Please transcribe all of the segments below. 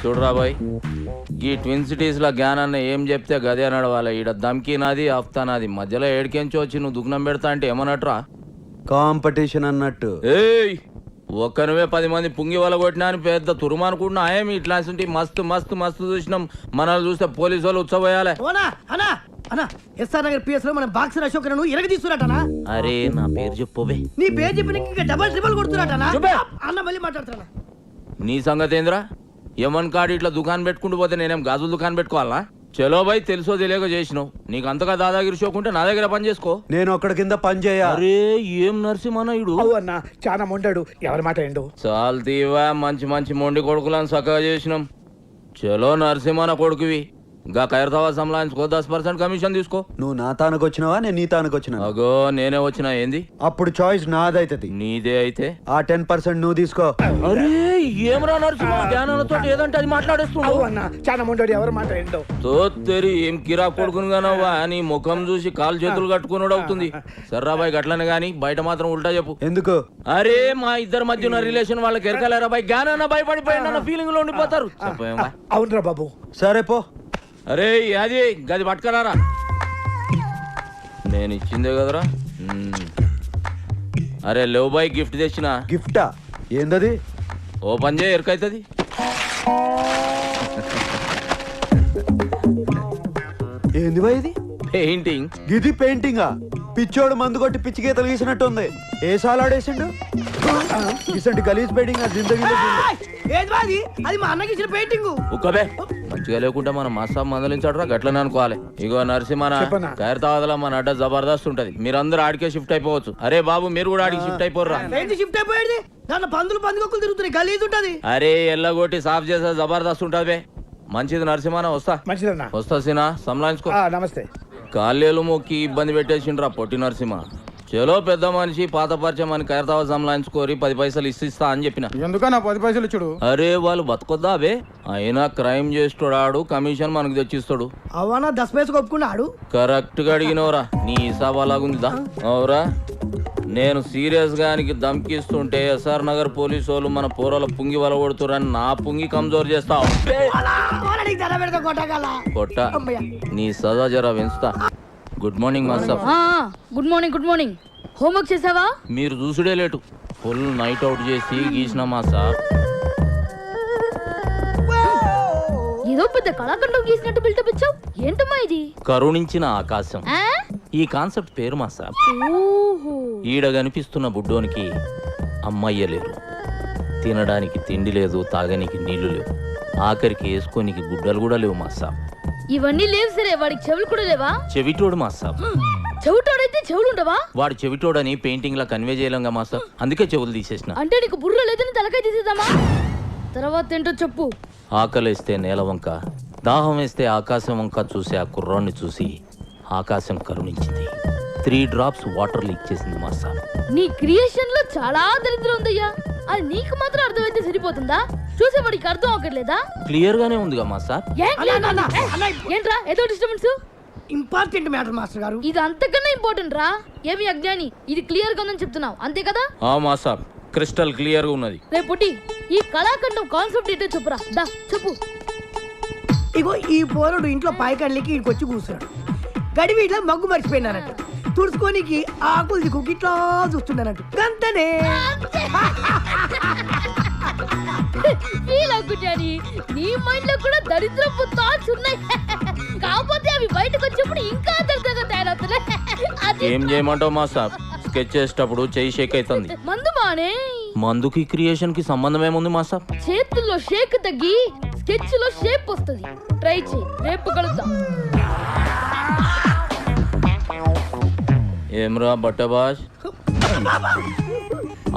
చూడరా బాయ్, ఈ twin cities లో జ్ఞానాన్ని ఏం చెప్తే గదే నడవాలి. ఈడ దమ్కి నాది, ఆఫ్తా నాది, మధ్యలో ఏడికెంచి వచ్చి నువ్వు దుగ్నం పెడతా అంటే ఏమన్నట్రా? కాంపిటీషన్ అన్నట్టు. ఏయ్, ఒక్కనివే 10 మంది పుంగి వల కొట్టినా అని పెద్ద తురుమనుకుంటున్నా. ఏమి ఇట్లాంటి మస్తు మస్తు మస్తు చూసినాం. మనల్ని చూస్తే పోలీసు వాళ్ళు ఉత్సవయాలే. ఎస్ఆర్ నగర్ పిఎస్ లో మన బాక్సర్ అశోక్ ఎరగ తీస్తున్నట్టనా? అరే నా పేరు చెప్పవే. నీ పేరు చెప్పిన ఇంకా డబల్ ట్రిబుల్ కొడుతున్నట్టనా? అన్న మళ్ళీ మాట్లాడుతున్నా. నీ సంగతి ఏంద్రా? యమన్ కాడు ఇట్లా దుకాణం పెట్టుకుంటూ పోతే నేనేం గాజులు దుకాణం పెట్టుకోవాలా? చలో బాయ్, తెలుసో తెలియక చేసినావు. నీకు అంతగా దాదాగిరి షోకుంటే నా దగ్గర పని చేసుకో. నేను ఒక్కడి కింద పని చేయ. అరే ఏం నరసింహనాయుడు అన్న చాలా మొండాడు, ఎవరి మాట ఏండు? చాలు తీవా, మంచి మంచి మొండి కొడుకులను చక్కగా చేసినాం. చలో నరసింహన కొడుకువి, గా ఖైరతావా సంలాయించుకో, 10% కమిషన్ తీసుకో. నువ్వు నా తానకు వచ్చినావా, నేను నీ తానకు వచ్చినా? అగో నేనే వచ్చినా. ఏంది అప్పుడు చాయిస్ నాదైతది. నీదే అయితే ఆ 10% నువ్వు తీసుకో. అరే ఏమరా నరసింహ, జ్ఞానంతో ఏదంటే అది మాట్లాడేస్తున్నావు. అన్న చాలా మొండాడు, ఎవరి మాట ఏండు? తోత్తెరి ఏం కిరా కొడుకునుగానవ్వా అని ముఖం చూసి కాలు చేతులు కట్టుకున్నాడు అవుతుంది. సర్రాబాయ్ గట్లనే గాని బయట మాత్రం ఉల్టా చెప్పు. ఎందుకు? అరే మా ఇద్దరి మధ్య ఉన్న రిలేషన్ వాళ్ళకి ఎరకలేరా బాయ్? జ్ఞానాన్న భయపడిపోయిన ఫీలింగ్ లో ఉండిపోతారు. అవునరా బాబు. సరే పో. అరే అది గది పట్టుకరారా, నేను ఇచ్చిందే కదరా. అరే లేవు బాయ్, గిఫ్ట్ తెచ్చిన. గిఫ్టా? ఏందది? ఓపెన్ చేయ, ఎరకైతుంది. ఏంది బాయ్ ఇది? పెయింటింగ్. గిది పెయింటింగా? పిచ్చోడు మందు కొట్టి పిచ్చి గీతలు గీసినట్టుంది. ఏ సాలాడేసిండు? ఇసంటి గలీజ్ పెయింటింగ్ ఆ జిందగీలో అది మా అన్నకి ఇచ్చిన పెయింటింగ్. ఉక్కబే, మంచిగా లేకుంటే మన మసాబ్ మందలించాడురా, గట్లనే అనుకోవాలి. ఇగో నరసింహన ఖైరతాబాద్లో మన అడ్డ జబర్దస్త్ ఉంటది. మీరందరూ ఆడికే షిఫ్ట్ అయిపోవచ్చు. అరే బాబు మీరు కూడా ఆడికి షిఫ్ట్ అయిపోర్రా. షిఫ్ట్ అయిపోయేది దాని పందులు పందుకొక్కులు తిరుగుతున్నాయి, గలీజ్ ఉంటది. అరే ఎల్లగొట్టి సాఫ్ చేసే జబర్దస్త్ ఉంటది బే. మంచిది నరసింహన, వస్తా. మంచిదన్నా. వస్తా సీనా, సంలాయించుకో. నమస్తే. కాళ్ళేలు మొక్కి ఇబ్బంది పెట్టేసిండ్రా పొట్టి నరసింహ. చలో పెద్ద మనిషి, పాత పరిచయం అని ఖైరతాబాద్ సంలాయించుకోరి, 10 పైసలు ఇస్తా అని చెప్పిన. ఎందుకన్నా 10 పైసలు ఇచ్చుడు? అరే వాళ్ళు బతకొద్దా బే, అయినా క్రైమ్ చేస్తాడు, కమిషన్ మనకు తెచ్చిస్తాడు. అవనా 10 పైసలు ఒప్పుకున్నాడు. కరెక్ట్ గా అడిగినవరా, నీ హిసాబ్ అలాగుందిదా? అవురా, నేను సీరియస్ గా దమ్కిస్తుంటే ఎస్ఆర్ నగర్ పోలీసు వాళ్ళు మన పోరాల పుంగి వల కొడుతురని నా పుంగి కమ్జోర్ చేస్తావు. కొట్ట నీ సదా జరా పెంచుతా. Good morning master. Good morning. Good morning. Homework చేసావా? మీరు చూసుడే లేటు, ఫుల్ నైట్ అవుట్ చేసి గీసిన మాస్టర్. ఏదో పెద్ద కళాఖండం గీసినట్టు బిల్డప్ ఇచ్చావు, ఏంటమ్మా ఇది? కరుణించిన ఆకాశం, ఈ కాన్సెప్ట్ పేరు మాస్టర్. ఈడ కనిపిస్తున్న బుడ్డోనికి అమ్మయ్య లేరు, తినడానికి తిండి లేదు, తాగనికి నీళ్లు లేవు, ఆఖరికి వేసుకోనికి గుడ్డలు కూడా లేవు మాస్టర్. ఇవన్నీ లేవు సరే, వాడికి చెవులు కూడా లేవా? చెవిటోడు మాస్టర్. చెవిటోడైతే చెవులు ఉండవా? వాడు చెవిటోడని పెయింటింగ్ లా కన్వే చేయలేంగా మాస్టర్, అందుకే చెవులు తీసేసిన. అంటే నీకు బుర్ర లేదని తలకాయ తీసేద్దామా? తర్వాత ఏంటో చెప్పు. ఆకలేస్తే నేల వంక, దాహం వేస్తే ఆకాశం వంక చూసి ఆ కుర్రాన్ని చూసి ఆకాశం కరుణించింది. 3 drops వాటర్ లీక్ చేసింది మాస్టర్. నీ క్రియేషన్ లో చాలా దరిద్రం ఉందయ్యా, అది నీకు మాత్రం అర్థమైతే సరిపోతుందా? చూసేవాడికి అర్థం అవ్వట్లేదా? క్లియర్ గానే ఉందిగా మాస్టర్. ఏంట్రా ఏదో డిస్టర్బెన్స్? ఇంపార్టెంట్ మ్యాటర్ మాస్టర్ గారు. ఇది అంతకన్నా ఇంపార్టెంట్ రా. ఏమి అజ్ఞాని, ఇది క్లియర్ గా ఉందని చెప్తున్నావు అంతే కదా? మాస్టర్ క్రిస్టల్ క్లియర్ గా ఉన్నది. రేపుటి ఈ కళాఖండం కాన్సెప్ట్ ఏంటో చెప్పురా. దా చెప్పు. ఇగో ఈ పోరుడు ఇంట్లో పాయకళ్ళకి ఇక్కడికి వచ్చి కూర్చున్నాడు. గడివి ఇట్లా మగ్గు మర్చిపోయినారంట. తుడుచుకోనికి ఆకులు దిక్కు ఇట్లా చూస్తున్నానంట. గంతనే నీ మైండ్ లో కూడా దరిద్రపు థాట్స్ ఉన్నాయి, కాకపోతే అవి బయటకు వచ్చినప్పుడు ఇంకా దరిద్రంగా తయారవుతున్నాయి. ఏం చేయమంటావు మాస్టర్? స్కెచ్ చేసేటప్పుడు చెయ్యి షేక్ అవుతుంది. మందు మానే. మందుకి క్రియేషన్ కి సంబంధం ఏముంది మాస్టర్? చేతుల్లో షేక్ తగ్గి స్కెచ్ లో షేప్ వస్తుంది. ట్రై చేయి, రేపు కలుద్దాం. ఏమ్రా బట్టబాష్,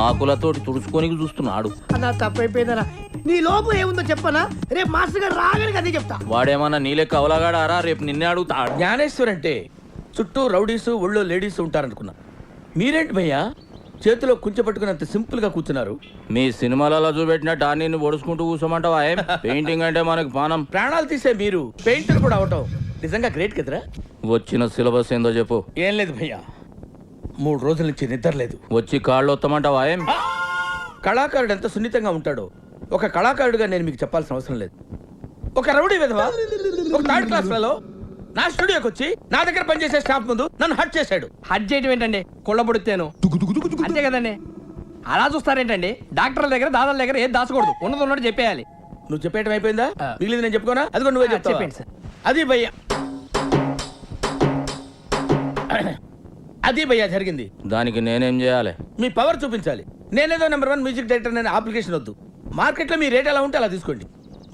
ఆకులతోటి తుడుచుకొని చూస్తున్నాడు. అన్నా తప్పైపోయిందనా, నీ లోపల ఏముందో చెప్పనా? రేపు మాస్టర్ గారు రాగానే అదే చెప్తా. వాడేమన్నా నీలెక్క అవలగాడారా? రేపు నిన్నే అడుగుతా. జ్ఞానేశ్వర్ అంటే చుట్టూ రౌడీసు ఒళ్ళో లేడీస్ ఉంటారనుకున్నా. మీరేంటి భయ్యా చేతిలో కుంచెపట్టుకున్నంత సింపుల్ గా కూర్చున్నారు? మీ సినిమాలలో చూపెట్టినట్టు అన్ని ఒడుచుకుంటూ కూర్చోమంటావా? పెయింటింగ్ అంటే మనకు పానం. ప్రాణాలు తీసే మీరు పెయింటర్ కూడా అవటం నిజంగా గ్రేట్ కదరా. వచ్చిన సిలబస్ ఏందో చెప్పు. ఏం లేదు భయ్యా, 3 రోజుల నుంచి నిద్ర లేదు. వచ్చి కాళ్ళు వస్తామంటావా? కళాకారుడు ఎంత సున్నితంగా ఉంటాడో ఒక కళాకారుడిగా నేను మీకు చెప్పాల్సిన అవసరం లేదు. ఒక రౌడీ విధవా ఒక థర్డ్ క్లాస్ ఫెలో నా స్టూడియోకి వచ్చి నా దగ్గర పనిచేసే స్టాఫ్ ముందు నన్ను హట్ చేశాడు. హజ్ చేయటం ఏంటండి? కుళ్ళబొడితేను అంతే కదండి. అలా చూస్తారేంటండి? డాక్టర్ల దగ్గర దాదాల దగ్గర ఏది దాచకూడదు, ఉన్నది ఉన్నట్టు చెప్పేయాలి. నువ్వు చెప్పేయటం అయిపోయిందా? మిగిలింది నేను చెప్పుకోనా? అది కూడా నువ్వే చెప్తావా? చెప్పండి సార్. అది భయ్యా అది భయ్యా జరిగింది. దానికి నేనేం చేయాలి? మీ పవర్ చూపించాలి. నేనేదో నెంబర్ 1 మ్యూజిక్ డైరెక్టర్ అనే అప్లికేషన్ వద్దు. మార్కెట్లో మీ రేట్ ఎలా ఉంటే అలా తీసుకోండి.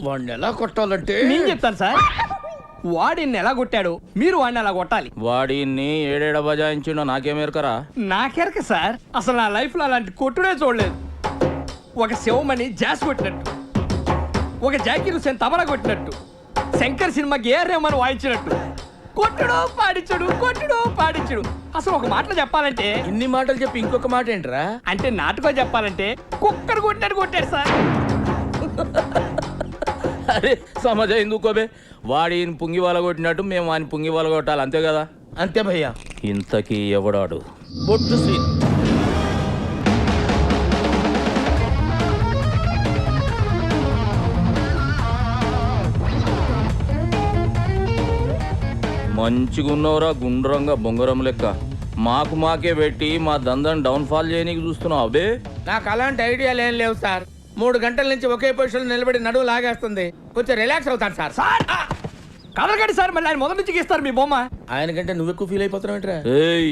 వాడిని ఎలా కొట్టాలంటే నేను చెప్తాను సార్. వాడిని ఎలా కొట్టాడు మీరు వాడిని అలా కొట్టాలి. వాడిని ఏడేడ బజాయించిండో నాకేమేరకరా? నాకెరక సార్, అసలు నా లైఫ్ లో అలాంటి కొట్టుడే చూడలేదు. ఒక శివమణి జాస్ కొట్టినట్టు, ఒక జాకీర్ హుసేన్ తబలా కొట్టినట్టు, శంకర్ సినిమాకి ఏ రేమని వాయించినట్టు కొట్టుడు పాడించుడు, కొట్టుడు పాడించుడు. అసలు ఒక మాటలో చెప్పాలంటే, ఇన్ని మాటలు చెప్పి ఇంకొక మాట ఏంట్రా? అంటే నాటుకో చెప్పాలంటే కుక్కడు కొట్టాడు కొట్టాడు సార్. అరే సమజ ఎందుకోబే? వాడి పుంగి వాళ్ళ కొట్టినట్టు మేము వాని పుంగి వాళ్ళ కొట్టాలి, అంతే కదా? అంతే భయ్యా. ఇంతకీ ఎవడాడు? బొట్టు సీన్. మంచిగున్నవరా గుండ్రంగా బొంగరం లెక్క. మాకే పెట్టి మా దందని డౌన్ ఫాల్ చేయనీకి చూస్తున్నావు అబే? నాకు అలాంటి ఐడియాలు ఏం లేవు సార్. 3 గంటల నుంచి ఒకే పొజిషన్ నిలబడి నడువు లాగేస్తుంది. కొంచెం రిలాక్స్ అవుతాను సార్. సార్ కదలకండి సార్, మళ్ళీ ఆయన మొదటి నుంచి గీస్తారు మీ బొమ్మ. ఆయన కంటే నువ్వు ఎక్కువ ఫీల్ అయిపోతున్నావు. ఏయ్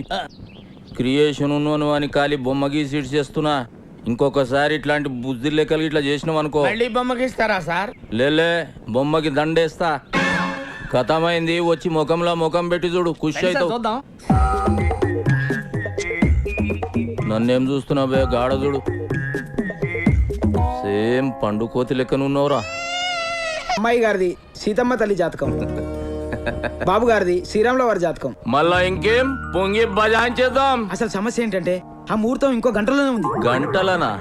క్రియేషన్ ఉన్నాను అని ఖాళీ బొమ్మ గీసి చేస్తున్నా. ఇంకొకసారి ఇట్లాంటి బుద్ధి లెక్కలు ఇట్లా చేసినావు అనుకో, మళ్ళీ బొమ్మకి ఇస్తారా సార్? లేలే బొమ్మకి దండేస్తా. కథమైంది, వచ్చి ముఖంలో ముఖం పెట్టి చూడు, ఖుషి సార్ అవుతావు. చూద్దాం. నన్నేం చూస్తున్నావు బే? గాఢ చూడు, సేమ్ పండు కోతి లెక్కనున్నావురా. అమ్మాయి గారిది సీతమ్మ తల్లి జాతకం, బాబు గారిది శ్రీరాముల వారి జాతకం. మళ్ళా ఇంకేం పొంగి బజాయించేద్దాం. అసలు సమస్య ఏంటంటే ఆ ముహూర్తం ఇంకో గంటలోనే ఉంది. గంటలనా?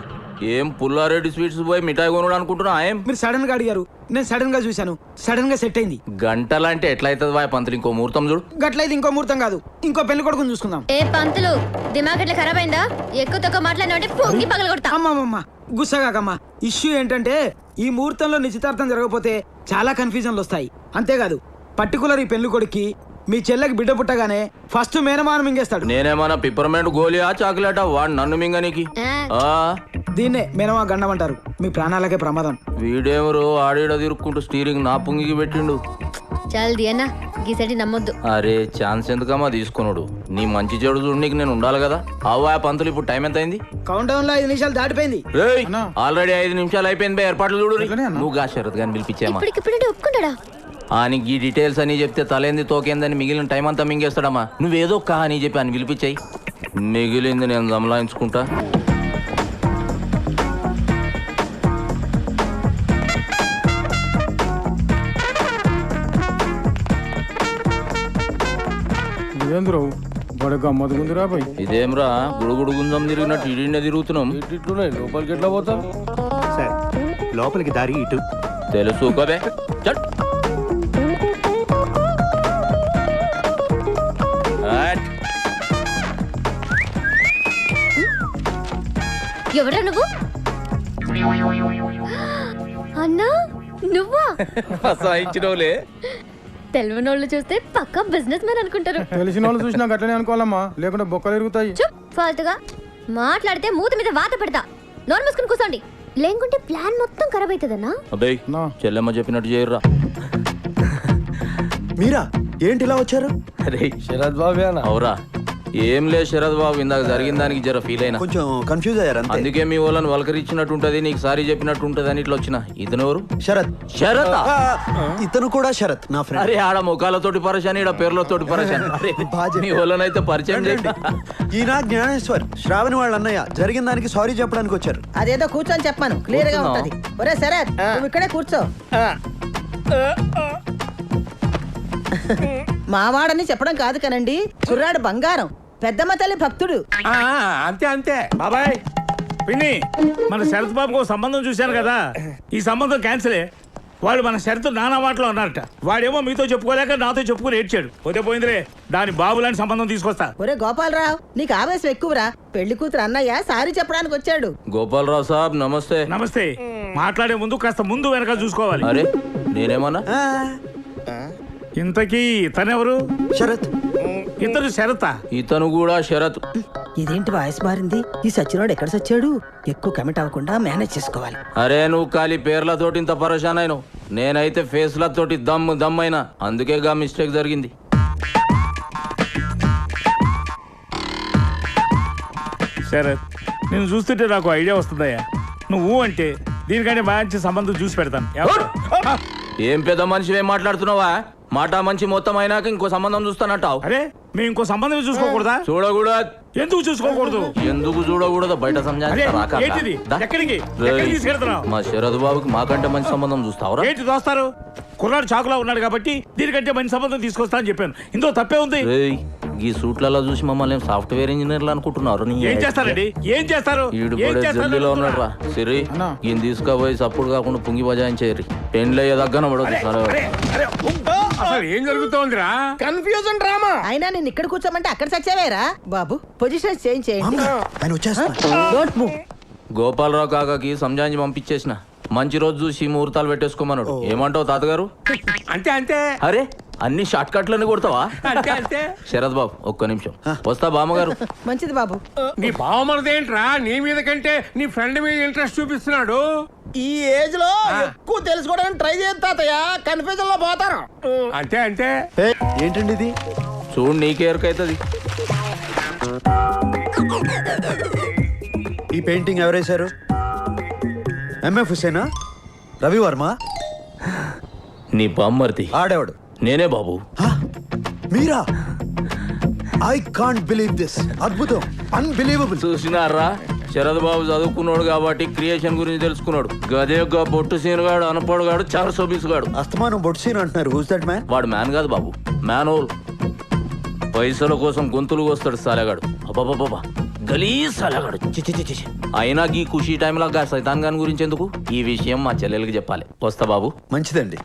ఏం పుల్లారెడ్డి స్వీట్స్ పోయి మిఠాయి కొనుడు అనుకుంటున్నా? ఏం మీరు సడన్ గా అడిగారు, నేను సడన్ గా చూశాను, సడన్ గా సెట్ అయింది. గంటలంటే ఎట్లయితుంది వాయ్ పంతులు? ఇంకో ముహూర్తం చూడు. గట్లయితే ఇంకో ముహూర్తం కాదు, ఇంకో పెళ్లి కొడుకుని చూసుకుందాం. ఏ పంతులు, దిమాగ్ ఎట్లా ఖరాబ్ అయిందా? ఎక్కువ తక్కువ మాట్లాడినా పొంగి పగల కొడతా. అమ్మమ్మమ్మ గుస్సగాకమ్మా. ఇష్యూ ఏంటంటే ఈ ముహూర్తంలో నిశ్చితార్థం జరగకపోతే చాలా కన్ఫ్యూజన్లు వస్తాయి. అంతేకాదు పర్టికులర్ ఈ పెళ్లి కొడుక్కి మీ చెల్లెకి బిడ్డ పుట్టగానే ఫస్ట్ మేనమాన మింగేస్తాడు. నేనేమన్నా పిప్పర్మెంట్ గోలియా చాక్లెటా? వాడు నన్ను మింగనికి. దీన్నే మేనమా గండం అంటారు. మీ ప్రాణాలకే ప్రమాదం. వీడెవరు ఆడేడ తిరుక్కుంటూ స్టీరింగ్ నా పుంగికి పెట్టిండు. చల్ది అన్న గీసటి నమ్మొద్దు. అరే ఛాన్స్ ఎందుకమ్మా తీసుకున్నాడు? నీ మంచి చెడు చూడు, నీకు నేను ఉండాలి కదా. అవ్వా పంతులు, ఇప్పుడు టైం ఎంత అయింది? కౌంట్ డౌన్ లో 5 నిమిషాలు దాటిపోయింది. ఆల్రెడీ 5 నిమిషాలు అయిపోయింది. ఏర్పాట్లు చూడు. నువ్వు గా శరత్ గాని పిలిపించామా? ఇప్పటికిప్పుడు ఒప్పుకుంటాడా? ఆయనకి ఈ డీటెయిల్స్ అని చెప్తే తలేంది తోకేందని మిగిలిన టైం అంతా మింగేస్తాడమ్మా. నువ్వేదో కా అని చెప్పి అని పిలిపించాయి, మిగిలింది నేను దమలాయించుకుంటా. ఇదేమ్రా గుడుగుడు గుంజం తిరిగినట్టు ఇడినే తిరుగుతున్నాం. లోపలికి ఎట్లా పోతాం సార్? లోపలికి దారి ఇటు. తెలుసు కదే. చట్. ఎవరా నువ్వు? అన్నా నువ్వా? సాయించినోలే. తెలివనోళ్ళు చూస్తే పక్కా బిజినెస్ మ్యాన్ అనుకుంటారు. తెలిసిన వాళ్ళు చూసినా గట్లనే అనుకోవాలమ్మా, లేకుంటే బొక్కలు ఎరుగుతాయి. చూప్ ఫాల్తుగా మాట్లాడితే మూతి మీద వాత పెడతా. నోరు మూసుకుని కూర్చోండి, లేకుంటే ప్లాన్ మొత్తం ఖరాబ్ అవుతుందన్నా. అబ్బాయి చెల్లెమ్మ చెప్పినట్టు చేయర్రా. మీరా ఏంటి ఇలా వచ్చారు? అరే శరద్ బాబు అవురా? ఏం లేదు శరద్ బాబు, ఇందాక జరిగిన దానికి జర ఫీల్ అయినా, కొంచెం కన్ఫ్యూజ్ అయ్యారు అంతే. అందుకే మీ వాళ్ళని వలకరిచ్చినట్టు ఉంటది, నీకు సారీ చెప్పినట్టు ఉంటది అని ఇట్లా వచ్చిన. ఇతను ఎవరు? శరత్. శరత్? ఇతను కూడా శరత్ నా ఫ్రెండ్. అరే ఆడ ముఖాలతోటి పరేషాన్, ఈడ పేర్లతోటి పరేషాన్. మీ వాళ్ళనైతే పరిచయం చేయండి. ఈయన జ్ఞానేశ్వర్, శ్రావణి వాళ్ళ అన్నయ్య. జరిగిన దానికి సారీ చెప్పడానికి వచ్చారు. అదేదో కూర్చొని చెప్పాను, క్లియర్ గా ఉంటది. ఒరే శరత్, నువ్వు ఇక్కడే కూర్చో. మావాడని చెప్పడం కాదు కనండి, కుర్రాడు బంగారం, పెద్దమ్మ తల్లి భక్తుడు. అంతే అంతే బాబాయ్. పిన్ని, మన శరత్ బాబుకు సంబంధం చూశాను కదా, ఈ సంబంధం క్యాన్సిలే. వాళ్ళు మన షరతు నానా మాటలు అన్నారట. వాడేమో మీతో చెప్పుకోలేక నాతో చెప్పుకుని ఏడ్చాడు. పోతే పోయిందిలే, దాని బాబులాంటి సంబంధం తీసుకొస్తా. ఒరే గోపాలరావు నీకు ఆవేశం ఎక్కువరా. పెళ్లి కూతురు అన్నయ్య సారీ చెప్పడానికి వచ్చాడు. గోపాలరావు సాబ్ నమస్తే. నమస్తే. మాట్లాడే ముందు కాస్త ముందు వెనక చూసుకోవాలి. అరే నేనేమన్నా? ఇంతకీ తనెవరు? శరత్. ఇతను షరతా? ఇతను కూడా షరత్. ఇదేంటి వాయిస్ మారింది? ఈ సచ్చినోడు ఎక్కడ సచ్చాడు? ఎక్కువ కమిట్ అవ్వకుండా మేనేజ్ చేసుకోవాలి. అరే నువ్వు ఖాళీ పేర్లతోటి ఇంత పరేషాన్ అయినావు. నేనైతే ఫేస్లతోటి దమ్ అయినా. అందుకే గా మిస్టేక్ జరిగింది. శరత్, నేను చూస్తుంటే నాకు ఐడియా వస్తుందయ్యా. నువ్వు అంటే దీనికంటే మంచి సంబంధం చూసి పెడతాను. ఏం పెద్ద మనిషి ఏం మాట్లాడుతున్నావా? మాట మంచి మొత్తం అయినాక ఇంకో సంబంధం చూస్తానంటావు. అరే మేము ఇంకో సంబంధం చూసుకోకూడదా? చూడకూడదు. ఎందుకు చూసుకోకూడదు? ఎందుకు చూడకూడదు? బయట అరే, సంజాయిస్తా. ఏంటిది? ఎక్కడికి తీసుకెళ్తున్నావు? మా శరద్ బాబుకి మాకంటే మంచి సంబంధం చూస్తావురా? ఏంటి దోస్తారు? కుర్రాడు చాకులా ఉన్నాడు కాబట్టి దీనికంటే మంచి సంబంధం తీసుకొస్తా అని చెప్పాను. ఇందులో తప్పే ఉంది. రేయ్, ఈ సూట్లలో చూసి మమ్మల్ని సాఫ్ట్వేర్ ఇంజనీర్లు అనుకుంటున్నారు. ఏం చేస్తారండి? ఏం చేస్తారు? ఈడు ఏం పడే చేస్తారు? జల్లీలో ఉన్నాడు రా. సిరి ఈయన తీసుకుపోయి సప్పుడు కాకుండా పుంగి బజాయించేరి. పెండ్లయ్యే దగ్గర పడదు. సరే అరే, అరే, అసలు ఏం జరుగుతోందిరా? Confusion drama. అయినా నేను ఇక్కడ కూర్చోమంటే అక్కడ సచ్చావేరా? బాబు పొజిషన్ చేంజ్ చేయండి. ఆయన వచ్చేస్తా. Don't move. గోపాలరావు కాకాకి సంజాయించి పంపించేసిన. మంచి రోజు చూసి ముహూర్తాలు పెట్టేసుకోమన్నాడు. ఏమంటావు తాతగారు? అంతే అంతే అరే అన్ని షార్ట్ కట్లన్నీ కొడతావా? అంతే అంతే. శరద్ బాబు ఒక్క నిమిషం వస్తా. బామ్మగారు మంచిది బాబు. నీ బావమరదేంట్రా నీ మీద కంటే నీ ఫ్రెండ్ మీద ఇంట్రెస్ట్ చూపిస్తున్నాడు? ఈ ఏజ్ లో ఎక్కువ తెలుసుకోవడానికి ట్రై చేస్తా తాతయ్య. కన్ఫ్యూజన్ లో పోతాను. అంతే అంతే. ఏంటండి ఇది? చూడు నీకే ఎరకైతుంది. ఈ పెయింటింగ్ ఎవరేశారు? ఎంఎఫ్ హుసేనా? రవివర్మ? నీ బామ్మర్ది. ఆడేవాడు నేనే బాబు. మీరా? I can't believe this. అద్భుతం, అన్బిలీవబుల్. చూసినారా? శరద్ బాబు చదువుకున్నాడు కాబట్టి క్రియేషన్ గురించి తెలుసుకున్నాడు. గదేగా బొట్టు సీనుగాడు, అనపడుగాడు, చార్ సోబీసుగాడు. అస్తమానం బొట్టు సీన్ అంటున్నారు. Who's that man? వాడు మ్యాన్ కాదు బాబు, మ్యాన్ హోల్. పైసల కోసం గొంతులు కోస్తాడు సాలెగాడు. అబ్బాబాబా గలీజ్ సాలెగాడు. చి. అయినా ఈ ఖుషీ టైంలో సైతాన్ గాని గురించి ఎందుకు? ఈ విషయం మా చెల్లెలకి చెప్పాలి. వస్తా బాబు. మంచిదండి.